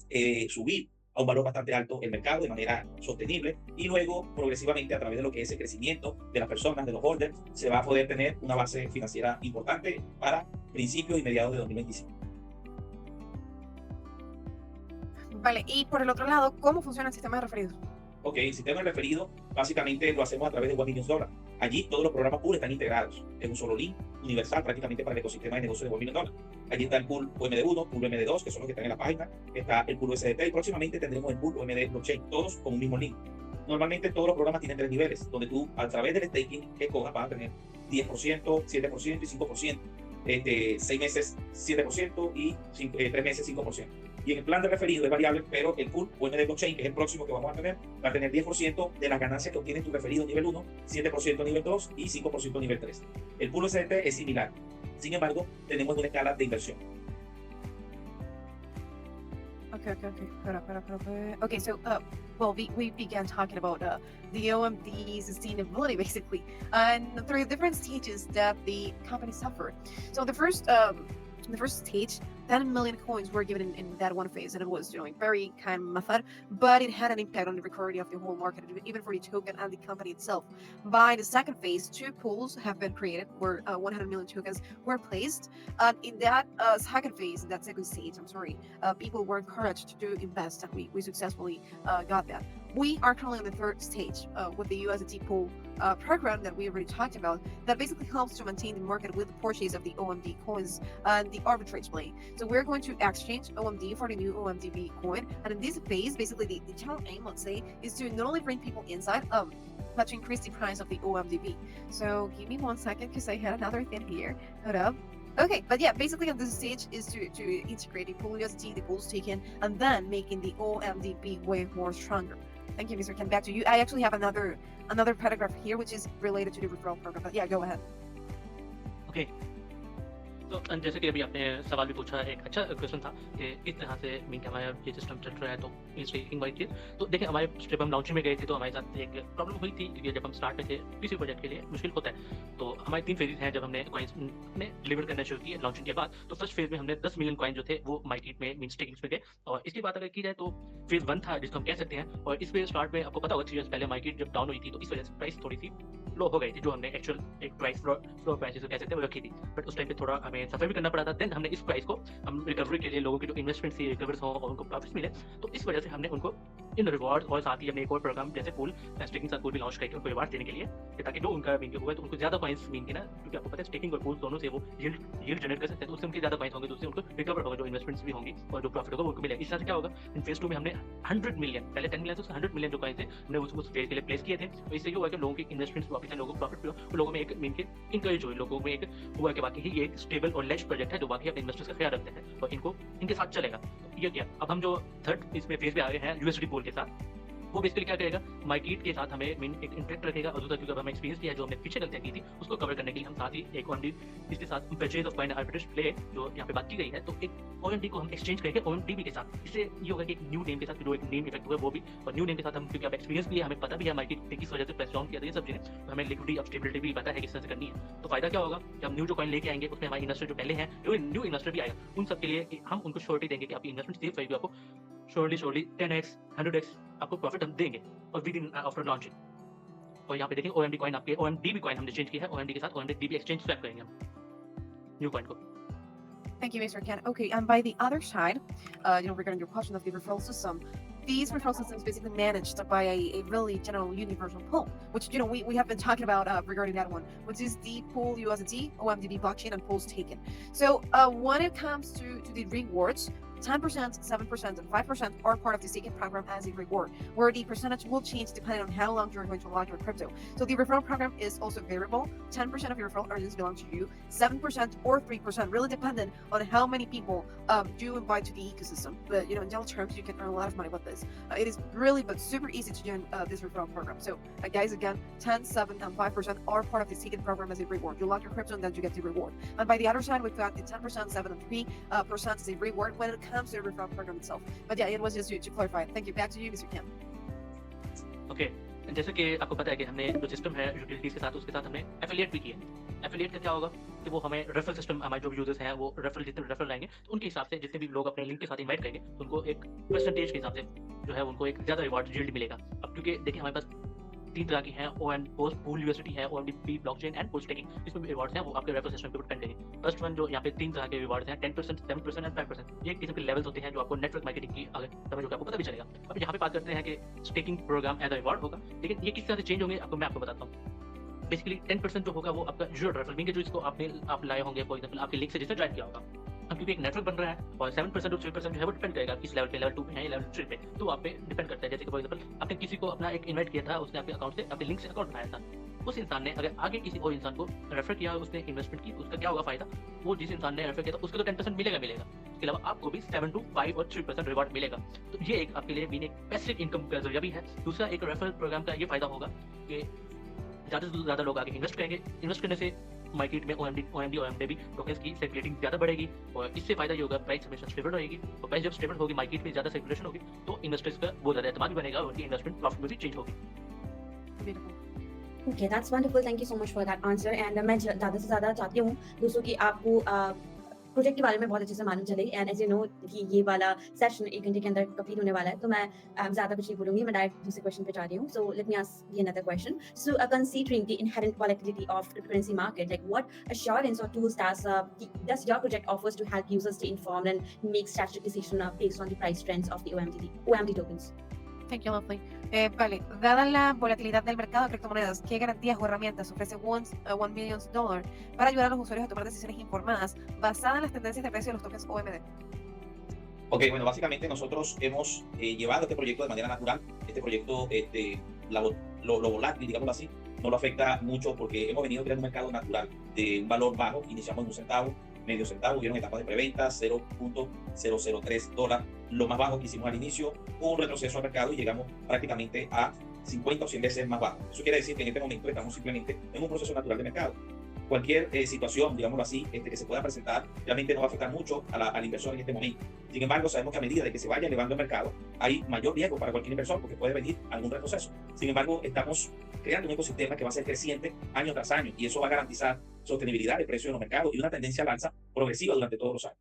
subir a un valor bastante alto el mercado de manera sostenible y luego progresivamente a través de lo que es el crecimiento de las personas, de los holders, se va a poder tener una base financiera importante para principios y mediados de 2025. Vale, y por el otro lado, ¿cómo funciona el sistema de referidos? Ok, el sistema de referido básicamente lo hacemos a través de $1 million. Allí todos los programas pool están integrados en un solo link universal prácticamente para el ecosistema de negocio de $1 million. Allí está el pool OMD1, pool OMD2, que son los que están en la página. Está el pool USDT y próximamente tendremos el pool OMD Blockchain, todos con un mismo link. Normalmente todos los programas tienen 3 niveles, donde tú a través del staking que cojas vas a tener 10%, 7% y 5%. 6 meses 7% y 3 meses 5%. Y en el plan de referido es variable, pero el pool OMD Blockchain, que es el próximo que vamos a tener, va a tener 10% de las ganancias que obtiene tu referido nivel 1, 7% nivel 2 y 5% nivel 3. El pool USDT es similar. Sin embargo, tenemos una escala de inversión. Okay, so well, we began talking about the OMD sustainability basically, and through different stages that the company suffered. So the first stage, 10 million coins were given in that one phase, and it was, very kind of method, but it had an impact on the recurring of the whole market, even for the token and the company itself. By the second phase, 2 pools have been created where 100 million tokens were placed. In that second phase, in that second stage, people were encouraged to invest, and we successfully got that. We are currently in the third stage with the USDT pool program that we already talked about, that basically helps to maintain the market with the purchase of the OMD coins and the arbitrage play. So we're going to exchange OMD for the new OMDB coin, and in this phase, basically the general aim, let's say, is to not only bring people inside, but to increase the price of the OMDB. So give me 1 second because I had another thing here. Hold up. Okay, but yeah, basically on this stage is to integrate the pool USDT, the pool taken, and then making the OMDB way more stronger. Thank you, Mr. Ken. Back to you. I actually have another paragraph here which is related to the referral program. But yeah, go ahead. Okay. तो जैसे कि अभी आपने सवाल भी पूछा, एक अच्छा क्वेश्चन था कि इस तरह से मीन कि हमारा ये सिस्टम चल रहा है तो स्टेकिंग वाली चीज़। तो देखिए हमारे जब हम लॉन्चिंग में गए थे तो हमारे साथ एक प्रॉब्लम हुई थी, क्योंकि जब हम स्टार्ट में थे किसी प्रोजेक्ट के लिए मुश्किल होता है। तो हमारे 3 फेजेस हैं जब हमने कॉइन्स ने डिलीवर करना शुरू किया लॉन्चिंग के बाद। तो फर्स्ट फेज में हमने 10 मिलियन कॉइन जो थे वो मार्केट में मीन स्टेकिंग में गए। और इसकी बात अगर की जाए तो फेज 1 था जिसको हम कह सकते हैं। और इस फेज स्टार्ट में आपको पता होगा 3 इयर्स पहले मार्केट जब डाउन हुई थी तो इस वजह से प्राइस थोड़ी सी लो हो गई थी, जो हमने एक्चुअल एक प्राइस फ्लोर प्राइस कह सकते हैं वो रखी थी, बट उस टाइम पे थोड़ा हमें सफर भी करना पड़ा था। देन हमने इस प्राइस को हम रिकवरी के लिए लोगों की जो इन्वेस्टमेंट थी रिकवर्स हो और उनको प्रॉफिट्स मिले, तो इस वजह से हमने उनको इन रिवॉर्ड और साथ ही हमने एक और प्रोग्राम जैसे पूल स्टेकिंग साथ पूल भी लॉन्च करके उनको रिवार्ड देने के लिए, ताकि जो उनका मीन हुआ है तो उनको ज्यादा कॉइंस मीन के ना, क्योंकि आपको पता है स्टेकिंग और पूल दोनों से वो यील्ड जनरेट कर सकते हैं, तो उससे उनके ज्यादा कॉइंस होंगे, तो उससे उनको रिकवर होगा, जो इन्वेस्टमेंट्स भी होंगी और जो प्रॉफिट होगा वो उनको मिलेगा। इस तरह से क्या होगा, इन फेज 2 में हमने 100 मिलियन, पहले 10 मिलियन से 100 मिलियन जो कॉइंस थे हमने उस फेज के लिए प्लेस किए थे। तो इससे ये हुआ कि लोगों की इन्वेस्टमेंट्स वापस है, लोगों को प्रॉफिट भी हो, तो लोगों में एक मीन के इंकरेज हुई, लोगों में एक हुआ कि बाकी ही ये एक स्टेबल और लेज प्रोजेक्ट है जो बाकी अपने इन्वेस्टर्स का ख्याल रखते हैं और इनको इनके साथ चलेगा। तो ये क्या, अब हम जो थर्ड इसमें फेज पे आ गए हैं यूएसडी पूल के साथ, वो बेसिकली क्या करेगा, मार्केट के साथ हमें मीन एक इंटरेक्ट रखेगा, और दूसरा क्योंकि हमें एक्सपीरियंस किया है जो हमने पीछे गलतियां की थी उसको कवर करने के लिए हम साथ ही एक ओएमडी इसके साथ purchase of coin arbitrage play जो यहाँ पे बात की गई है, तो एक ओएमडी को हम एक्सचेंज करेंगे ओएमडीबी के साथ। इससे ये होगा कि एक न्यू नेम के साथ जो एक नेम इफेक्ट हुआ वो भी, और न्यू नेम के साथ हम क्योंकि अब एक्सपीरियंस भी है, हमें पता भी है मार्केट ने किस वजह से प्रेस डाउन किया था ये सब चीजें, तो हमें लिक्विडिटी और स्टेबिलिटी भी पता है किस तरह से करनी है। तो फायदा क्या होगा कि हम न्यू जो कॉइन लेके आएंगे उसमें हमारे इन्वेस्टर जो पहले हैं, जो न्यू इन्वेस्टर भी आएगा, उन सब के लिए हम उनको श्योरिटी देंगे कि आपकी इन्वेस्टमेंट सेफ रहेगी, आपको श्योरली 10x 100x आपको प्रॉफिट हम देंगे और विद इन आफ्टर लॉन्चिंग। और यहाँ पे देखें ओएमडी कॉइन, आपके ओएमडीबी कॉइन हमने चेंज किया है, ओएमडी के साथ ओएमडीबी एक्सचेंज स्वैप करेंगे हम न्यू कॉइन को। Thank you, Mr. Ken. Okay, and by the other side, regarding your question of the referral system, these referral systems basically managed by a really general universal pool, which we have been talking about regarding that one, which is the pool USD, OMDB blockchain, and pools taken. So when it comes to the rewards, 10%, 7%, and 5% are part of the staking program as a reward, where the percentage will change depending on how long you're going to lock your crypto. So the referral program is also variable. 10% of your referral earnings belong to you, 7% or 3%, really dependent on how many people do invite to the ecosystem. But in general terms, you can earn a lot of money with this. It is really but super easy to join this referral program. So guys, again, 10, 7, and 5% are part of the staking program as a reward. You lock your crypto and then you get the reward. And by the other side, we've got the 10%, 7, and 3% as a reward when it comes to the referral program itself. But yeah, it was just to clarify. Thank you. Back to you, Mr. Kim. Okay, जैसे कि आपको पता है कि हमने जो system है utilities के साथ, उसके साथ हमने एफिलिएट भी किया है। एफिलिएट का क्या होगा कि वो हमें रेफरल सिस्टम, हमारे जो यूजर्स हैं वो रेफरल जितने रेफरल आएंगे तो उनके हिसाब से जितने भी लोग अपने लिंक के साथ इनवाइट करेंगे तो उनको एक परसेंटेज के हिसाब से जो है उनको एक ज्यादा रिवॉर्ड यील्ड मिलेगा। अब क्योंकि देखिए हमारे पास 3 तरह की हैं, पूल यूएसडी है, ओएमडीबी ब्लॉकचेन एंड पूल स्टेकिंग। इसमें भी रिवॉर्ड्स हैं वो आपके रेफरल सिस्टम के ऊपर डिपेंड करेंगे। फर्स्ट वन जो यहाँ पे 3 तरह के रिवॉर्ड्स हैं, 10%, 7% एंड 5%। ये एक किस्म के लेवल्स होते हैं जो आपको नेटवर्क मार्केटिंग की आगे समझ होगा, आपको पता भी चलेगा। अब यहाँ पे बात करते हैं कि staking program as a reward होगा, लेकिन ये किस तरह से चेंज होंगे आपको मैं बताता हूँ। बेसिकली 10% जो होगा वो आपका जीरो रेफरल मीन जो इसको आप लाए होंगे फॉर एग्जांपल आपके लिंक से जिसने ज्वाइन किया होगा। अब क्योंकि एक नेटवर्क बन रहा है और 7% और 3% जो है वो डिपेंड करेगा किस लेवल पे, लेवल 2 पे है या लेवल 3 पे, तो आप पे डिपेंड करता है। जैसे कि फॉर एग्जांपल आपने किसी को अपना एक इनवाइट किया था, उसने आपके अकाउंट से अपने लिंक से अकाउंट बनाया था, उस इंसान ने अगर आगे किसी और इंसान को रेफर किया, उसने इन्वेस्टमेंट की, उसका क्या होगा फायदा, वो जिस इंसान ने रेफर किया था उसको तो 10% मिलेगा। इसके अलावा आपको भी 7 to 5 और 3% रिवॉर्ड मिलेगा। तो ये एक आपके लिए एक पैसिव इनकम का जरिया भी है। दूसरा एक रेफरल प्रोग्राम का ये फायदा होगा कि ज़्यादा से ज़्यादा लोग आगे इन्वेस्ट करेंगे। इन्वेस्ट करने से मार्केट में ओएमडीबी टोकन्स की सर्कुलेटिंग ज़्यादा बढ़ेगी और इससे फायदा ये होगा प्राइस हमेशा स्टेबल रहेगी। और प्राइस जब स्टेबल होगी, मार्केट में ज़्यादा सर्कुलेशन होगी, तो इन्वेस्टर्स का बहुत ज़्यादा एतमाद भी बनेगा और उनकी इन्वेस्टमेंट प्रॉफिट में भी चेंज होगी। Okay, that's wonderful. Thank you so much for that answer. And मैं ज़्यादा से ज़्यादा चाहती हूँ दोस्तों कि आपको प्रोजेक्ट के बारे में बहुत अच्छे से मालूम चले। एंड एज यू नो कि ये वाला सेशन 1 घंटे के अंदर कंप्लीट होने वाला है, तो मैं ज़्यादा कुछ नहीं बोलूँगी, मैं डायरेक्ट दूसरे क्वेश्चन पे जा रही हूँ। So let me ask you another question. So considering the inherent volatility of cryptocurrency market, like what assurance or tools does your project offers to help users stay informed and make strategic decisions based on the price trends of the OMD tokens? Thank you, Lovely. Vale, dada la volatilidad del mercado de criptomonedas, ¿qué garantías o herramientas ofrece $1 million para ayudar a los usuarios a tomar decisiones informadas basadas en las tendencias de precio de los tokens OMD? Ok, bueno, básicamente nosotros hemos llevado este proyecto de manera natural. Este proyecto, lo volátil, digámoslo así, no lo afecta mucho porque hemos venido creando un mercado natural de un valor bajo. Iniciamos en 1 centavo, medio centavo, hubieron etapas de preventa, $0.003. Lo más bajo que hicimos al inicio, un retroceso al mercado y llegamos prácticamente a 50 o 100 veces más bajo. Eso quiere decir que en este momento estamos simplemente en un proceso natural de mercado. Cualquier situación, digámoslo así, que se pueda presentar, realmente no va a afectar mucho al inversor en este momento. Sin embargo, sabemos que a medida de que se vaya elevando el mercado, hay mayor riesgo para cualquier inversor porque puede venir algún retroceso. Sin embargo, estamos creando un ecosistema que va a ser creciente año tras año y eso va a garantizar sostenibilidad de precios en los mercados y una tendencia al alza progresiva durante todos los años.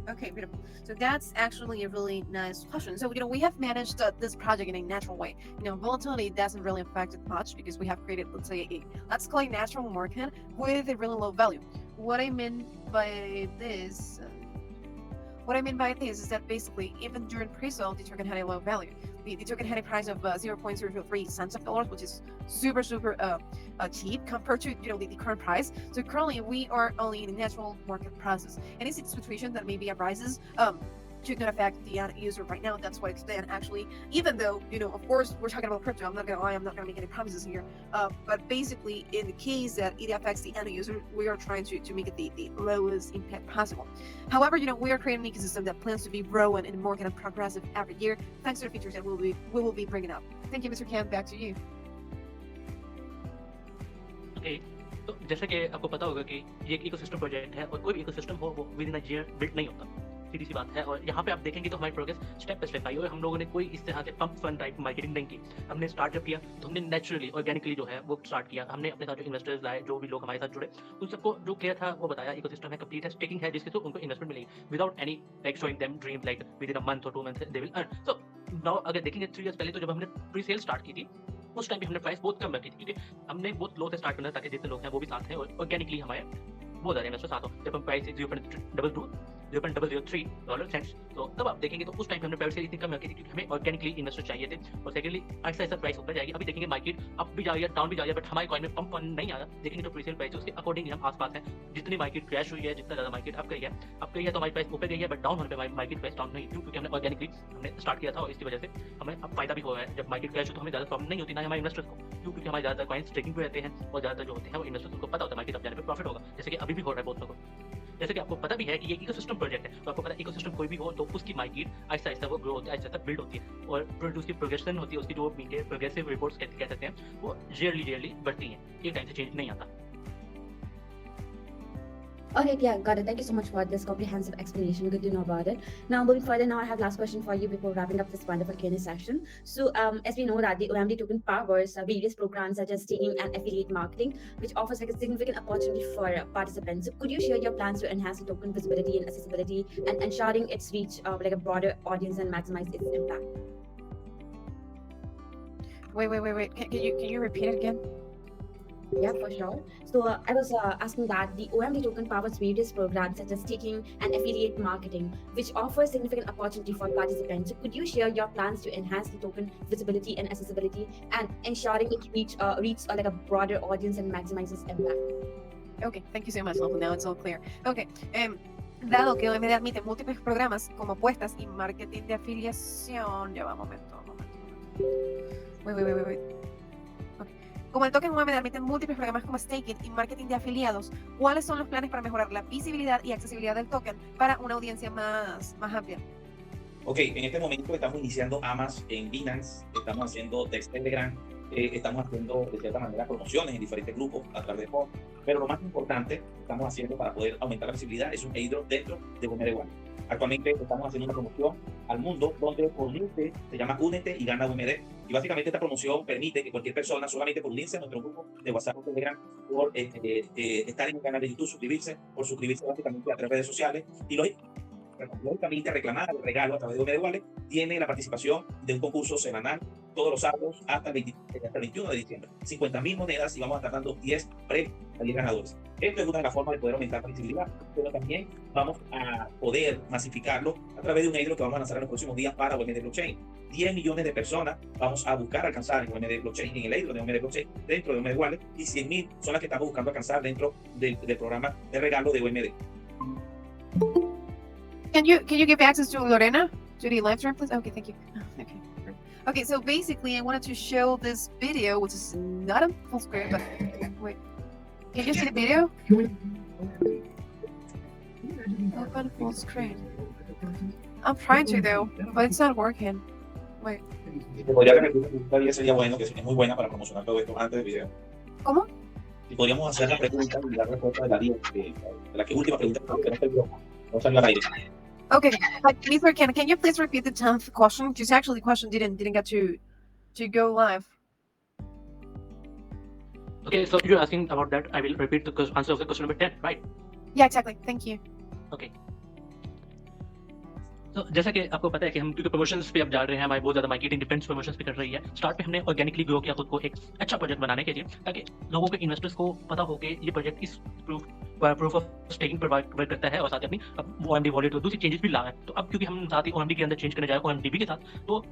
Okay, beautiful. So that's actually a really nice question. So, we have managed this project in a natural way. Volatility doesn't really affect it much because we have created, let's say, let's call it natural market with a really low value. What I mean by this, is that basically, even during pre-sale, the token had a low value. The token had a price of 0.003 cents of dollars, which is super, super cheap compared to the current price. So currently, we are only in a natural market process. Any situation that maybe arises should not affect the end user right now. That's why then actually, even though of course we're talking about crypto, I'm not gonna lie, I'm not gonna make any promises here. But basically, in the case that it affects the end user, we are trying to make it the lowest impact possible. However, we are creating an ecosystem that plans to be growing and more kind of progressive every year, thanks to the features that we will be bringing up. Thank you, Mr. Khan. Back to you. Okay, तो जैसे कि आपको पता होगा कि ये एक ecosystem project है और कोई भी इकोसिस्टम हो वो with in a year build नहीं होता, सीधी सी बात है। और यहाँ पे आप देखेंगे तो हमारी progress step by step I और हम लोगों ने कोई इस तरह से पंप फंड टाइप मार्केटिंग नहीं की। हमने स्टार्ट जब किया तो हमने नेचुरली ऑर्गेनिकली जो है वो स्टार्ट किया। हमने अपने साथ जो इन्वेस्टर्स लाए, जो भी लोग हमारे साथ जुड़े, उन सबको जो क्लियर था वो बताया, इकोसिस्टम है, कंप्लीट है, स्टेकिंग है, जिसके थ्रू उनको इन्वेस्टमेंट मिलेगी without any like showing them dream like with in a month और 2 months they will earn. So now अगर देखेंगे 3 इयर्स पहले तो जब हमने प्री सेल स्टार्ट की थी उस टाइम पे हमने प्राइस बहुत कम रखी थी, क्योंकि हमने बहुत लो से स्टार्ट करना ताकि जितने लोग हैं वो भी साथ हैं और ऑर्गेनिकली हमारे बहुत ज़्यादा इन्वेस्टर साथ हो। जब हम प्राइस 0.003 डॉलर सेंट्स, तो तब आप देखेंगे तो उस टाइम पे हमने प्राइस सेल इतनी कम रखी थी क्योंकि हमें ऑर्गेनिकली इन्वेस्टर चाहिए थे। और सेकंडली ऐसा ऐसा प्राइस ऊपर जाएगी। अभी देखेंगे मार्केट अप भी जा रही है, डाउन भी जा रही है, बट हमारे कॉइन में पंप फंड नहीं आ रहा। देखेंगे तो प्री सेल प्राइस उसके अकॉर्डिंग हम आसपास है। जितनी मार्केट क्रैश हुई है, जितना ज़्यादा मार्केट अप गई है तो हमारी प्राइस ऊपर गई है, बट डाउन होने पे मार्केट प्राइस डाउन नहीं, क्योंकि हमने ऑर्गेनिकली स्टार्ट किया था और इसकी वजह से हमें अब फायदा भी हो रहा है। जब मार्केट क्रैश हो तो हमें ज़्यादा प्रॉब्लम नहीं होती, ना हमारे इन्वेस्टर्स को, क्योंकि हमारे ज़्यादातर कॉइन्स ट्रेडिंग पे रहते हैं और ज़्यादातर जो होते हैं वो इन्वेस्टर्स को पता होता है मार्केट अप जाने पे प्रॉफिट होगा, जैसे कि अभी भी हो रहा है बहुत लोगों को। जैसे कि आपको पता भी है कि ये इकोसिस्टम प्रोजेक्ट है, तो आपको पता है इकोसिस्टम कोई भी हो तो उसकी मार्केट आहिस्ता आहिस्ता वो ग्रो होती है, आहिस्ता बिल्ड होती है और उसकी प्रोग्रेशन होती है, उसकी जो प्रोग्रेसिव रिपोर्ट्स कह सकते हैं वो रियरली बढ़ती हैं, एक टाइम से चेंज नहीं आता। Okay, yeah, got it. Thank you so much for this comprehensive explanation. Good to know about it. Now, moving further, I have last question for you before wrapping up this wonderful Q&A session. So, as we know that the OMD token powers various programs such as staking and affiliate marketing, which offers like a significant opportunity for participants. So, could you share your plans to enhance the token visibility and accessibility and ensuring its reach like a broader audience and maximize its impact? Wait. Can you repeat it again? Yeah, for sure. So I was asking that the OMD token powers various programs such as staking and affiliate marketing, which offers significant opportunity for participants. So could you share your plans to enhance the token visibility and accessibility and ensuring it reach like a broader audience and maximizes impact? Okay, thank you so much, Lola. Now it's all clear. Okay, dado que OMD admite múltiples programas como apuestas y marketing de afiliación, ya va, un momento. Wait. Como el token OMD admite múltiples programas como staking y marketing de afiliados, ¿cuáles son los planes para mejorar la visibilidad y accesibilidad del token para una audiencia más amplia? Ok, en este momento estamos iniciando AMAS en Binance, estamos haciendo Dex Telegram, estamos haciendo de cierta manera promociones en diferentes grupos a través de POD, pero lo más importante que estamos haciendo para poder aumentar la visibilidad es un airdrop dentro de OMD One. Actualmente estamos haciendo una promoción al mundo donde por unirse se llama Únete y Gana UMD. Y básicamente esta promoción permite que cualquier persona, solamente por unirse a nuestro grupo de WhatsApp o Telegram, por estar en el canal de YouTube, por suscribirse básicamente a 3 redes sociales y lógicamente reclamar el regalo a través de OMD Wallet, tiene la participación de un concurso semanal todos los sábados hasta el 21 de diciembre. 50.000 monedas y vamos a estar dando 10 premios a 10 ganadores. Esto es una de las formas de poder aumentar la visibilidad, pero también vamos a poder masificarlo a través de un airdrop que vamos a lanzar en los próximos días para OMD Blockchain. 10 millones de personas vamos a buscar alcanzar en OMD Blockchain, en el airdrop de OMD Blockchain, dentro de OMD Wallet, y 100.000 son las que estamos buscando alcanzar dentro del programa de regalo de OMD. Can you give access to Lorena to the live stream, please? Okay, thank you. Okay, so basically, I wanted to show this video, which is not a full screen, but wait. Can you see the video? Open full screen. I'm trying to though, but it's not working. Wait. Si podría repetir la pregunta 10 sería bueno, que es muy buena para promocionar todo esto antes del video. ¿Cómo? Si podríamos hacer la pregunta y la respuesta de la 10, de la que última pregunta que no está el blog, no salió al aire. Okay, but Mr. Can you please repeat the 10th question? Because actually the question didn't get to go live. Okay, so you're asking about that. I will repeat the answer of the question number 10, right? Yeah, exactly. Thank you. Okay. तो जैसा कि आपको पता है कि हम क्योंकि promotions पे अब जा रहे हैं, हमारी बहुत ज़्यादा मार्केटिंग डिपेंड्स प्रमोशंस पे कर रही है। स्टार्ट पे हमने ऑर्गेनिकली ग्रो किया खुद को एक अच्छा प्रोजेक्ट बनाने के लिए, ताकि लोगों के इन्वेस्टर्स को पता हो कि ये प्रोजेक्ट इस प्रूफ ऑफ स्टेकिंग प्रोवाइड करता है और साथ ही अपनी अब ओएमडी वॉलेट और दूसरी चेंजेस भी ला है। तो अब क्योंकि हम साथ ही ओएमडी के अंदर चेंज करने जा रहे हैं ओएमडीबी के साथ, तो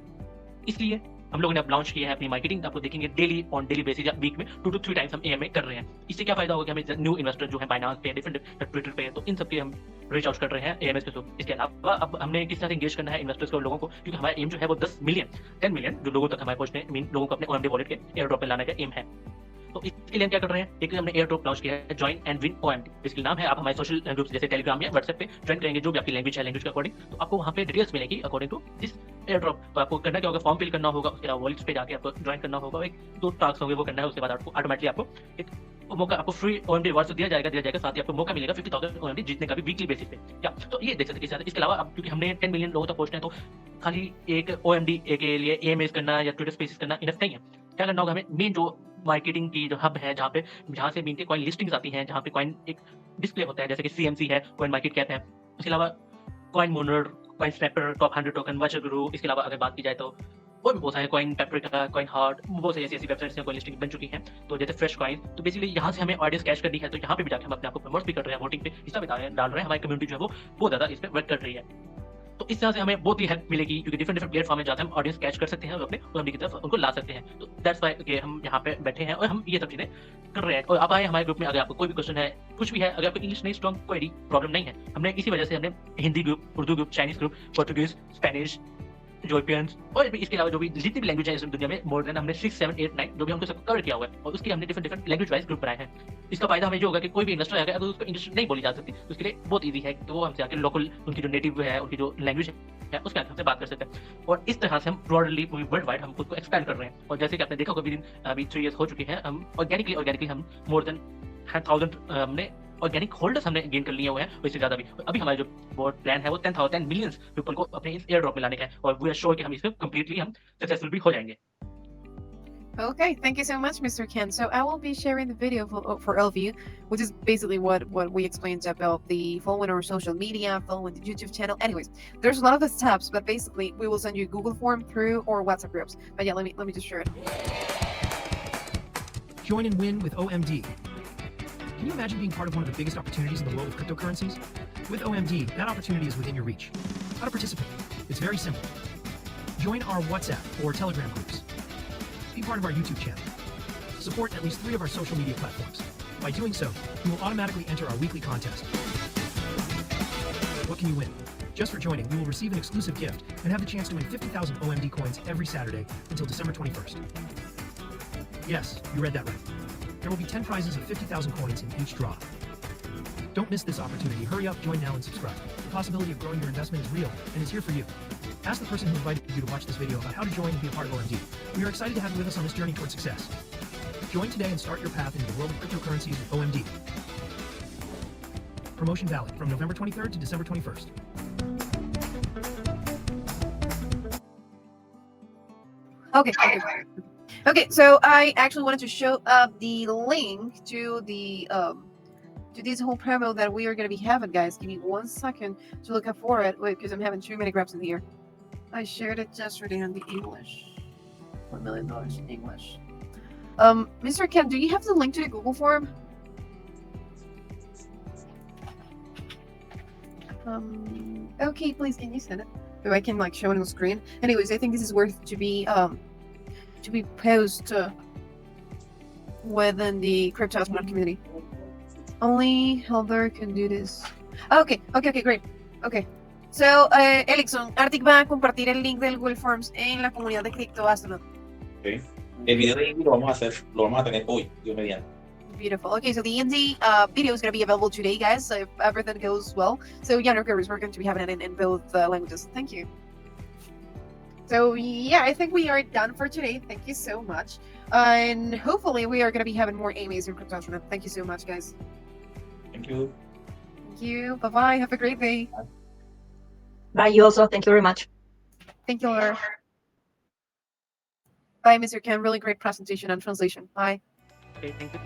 इसलिए हम लोगों ने अब लॉन्च किया है अपनी मार्केटिंग। आपको देखेंगे डेली ऑन डेली बेसिस या वीक में 2 to 3 टाइम्स हम एएमए कर रहे हैं। इससे क्या फायदा होगा कि हमें न्यू इन्वेस्टर जो है बाइनांस पे, डिफरेंट ट्विटर पे, तो इन सब के हम रीच आउट कर रहे हैं एएमएस के थ्रू। इसके अलावा अब हमने किस तरह से एंगेज करना है इन्वेस्टर्स को, लोगों को, क्योंकि हमारा एम जो है वो 10 मिलियन जो लोगों तक हमारे पहुंचने, लोगों को अपने ओएमडी वॉलेट के एयर ड्रॉप में लाने का एम है। तो इसके लिए हम क्या कर रहे हैं, एक हमने एयर ड्रॉप लॉन्च किया है जॉइन एंड विन ओएमडी, जिसका नाम है। आप हमारे सोशल ग्रुप्स जैसे टेलीग्राम या व्हाट्सएप पे ज्वाइन करेंगे, जो भी आपकी लैंग्वेज है, लैंग्वेज के अकॉर्डिंग, तो आपको वहाँ पे डिटेल्स मिलेगी according to this airdrop. तो आपको करना क्या होगा, फॉर्म फिल करना होगा, उसके अलावा वॉलेट्स पे जाके आपको ज्वाइन करना होगा, एक 2 टास्क होंगे वो करना है। उसके बाद आपको ऑटोमेटिकली आपको एक मौका, आपको फ्री ओएमडी रिवार्ड्स दिया जाएगा, साथ ही आपको मौका मिलेगा 50,000 ओएमडी जीतने का भी वीकली बेसिस पे। क्या तो ये देख सकते हैं। इसके अलावा अब क्योंकि हमने 10 मिलियन लोगों तक पहुंचना है, तो खाली एक ओएमडी के लिए एएमएस करना या ट्विटर स्पेसेस करना इनफ नहीं है। क्या करना होगा हमें, मेन जो मार्केटिंग की जो हब है, जहाँ से मेन के कॉइन लिस्टिंग्स आती हैं, जहाँ पे कॉइन एक डिस्प्ले होता है, जैसे कि सीएमसी है, कॉइन मार्केट कैप है, उसके अलावा coin monero, coin snapper, top 100 token, virtual गुरु, इसके अलावा अगर बात की जाए तो और भी बहुत सारे कॉइन पेपरिका, कॉइन हार्ट, बहुत सारी ऐसी वेबसाइट्स में कॉइन लिस्टिंग बन चुकी हैं। तो जैसे फ्रेश कॉइन, तो बेसिकली यहाँ से हमें ऑडियंस कैच करनी है, तो यहाँ पे भी जाकर हम अपने आप को प्रमोट भी कर रहे हैं, वोटिंग पे हिस्सा भी डाल रहे हैं। हमारी कम्युनिटी जो है वो बहुत ज़्यादा इस पर वर्क कर रही है। तो इस तरह से हमें बहुत ही हेल्प मिलेगी, क्योंकि डिफरेंट प्लेटफॉर्म में जाते हैं हम ऑडियंस कैच कर सकते हैं और अपने ओएमडी की तरफ उनको ला सकते हैं। तो दैट्स व्हाई कि हम यहाँ पे बैठे हैं और हम ये सब चीजें कर रहे हैं। और आप आए हमारे ग्रुप में, अगर आपको कोई भी क्वेश्चन है, कुछ भी है, अगर आपको इंग्लिश नहीं स्ट्रॉन्ग, कोई प्रॉब्लम नहीं है, हमने इसी वजह से हमने Hindi group, Urdu group, Chinese group, Portuguese, Spanish, Europeans और भी इसके अलावा जो भी जितनी भी लैंग्वेज है इस दुनिया में, मोर देन हमने 6, 7, 8, 9 जो भी हमको सब कवर किया हुआ है, और उसके हमने डिफरेंट लैंग्वेज वाइज ग्रुप बनाए हैं। इसका फायदा हमें ये होगा कि कोई भी इन्वेस्टर आएगा, अगर उसको इंग्लिश नहीं बोली जा सकती, तो उसके लिए बहुत ईजी है, तो वो हमसे आके लोकल उनकी जो नेटिव है, उनकी जो लैंग्वेज है, उसके माध्यम से बात कर सकते हैं। और इस तरह से हम ब्रॉडली पूरी वर्ल्ड वाइड हम खुद को एक्सपैंड कर रहे हैं। और जैसे कि आपने देखा होगा, अभी 3 इयर्स हो चुके हैं, हम ऑर्गेनिकली हम मोर देन 1000 हमने ऑर्गेनिक होल्डर्स हमने गेन कर लिए हुए हैं, और इससे ज्यादा भी। अभी हमारा जो बोर्ड प्लान है वो 10 मिलियन पीपल को अपने इस एयर ड्रॉप में लाने का है, और वी आर श्योर कि हम इसमें कंप्लीटली हम सक्सेसफुल भी हो जाएंगे। Okay, thank you so much, Mr. Ken. So I will be sharing the video for all of you, which is basically what we explained about the following our social media, following the YouTube channel. Anyways, there's a lot of the steps, but basically we will send you a Google form through our WhatsApp groups. But yeah, let me just share it. Join and win with OMD. Can you imagine being part of one of the biggest opportunities in the world of cryptocurrencies? With OMD, that opportunity is within your reach. How to participate? It's very simple. Join our WhatsApp or Telegram groups. Be part of our YouTube channel. Support at least 3 of our social media platforms. By doing so, you will automatically enter our weekly contest. What can you win? Just for joining, you will receive an exclusive gift and have the chance to win 50,000 OMD coins every Saturday until December 21st. Yes, you read that right. There will be 10 prizes of 50,000 coins in each draw. Don't miss this opportunity. Hurry up, join now, and subscribe. The possibility of growing your investment is real and is here for you. Ask the person who invited you to watch this video about how to join and be a part of OMD. We are excited to have you with us on this journey towards success. Join today and start your path into the world of cryptocurrencies with OMD. Promotion valid from November 23rd to December 21st. Okay, so I actually wanted to show up the link to the to this whole promo that we are going to be having, guys. Give me 1 second to look up for it. Wait, because I'm having too many grabs in here. I shared it yesterday on the English. $1 million in English. Mr. Ken, do you have the link to the Google form? Okay, please, can you send it? So I can like show it on the screen. Anyways, I think this is worth to be posted within the Crypto Astronaut community. Only Helder can do this. Okay, great. Okay. So, Elixon, Arctic va a compartir el link del Google Forms en la comunidad de Crypto Astronaut. Okay. El video de Indy lo vamos a tener hoy, Dios mediante. Beautiful. Okay, so the Indy video is going to be available today, guys, so if everything goes well. So, yeah, no worries, we're going to be having it in both languages. Thank you. So, yeah, I think we are done for today. Thank you so much. And hopefully we are going to be having more AMAs in Crypto Astronaut. Thank you so much, guys. Thank you. Thank you. Bye-bye. Have a great day. Bye, you also. Thank you very much. Thank you, Laura. Bye, Mr. Ken. Really great presentation and translation. Bye. Okay, thank you.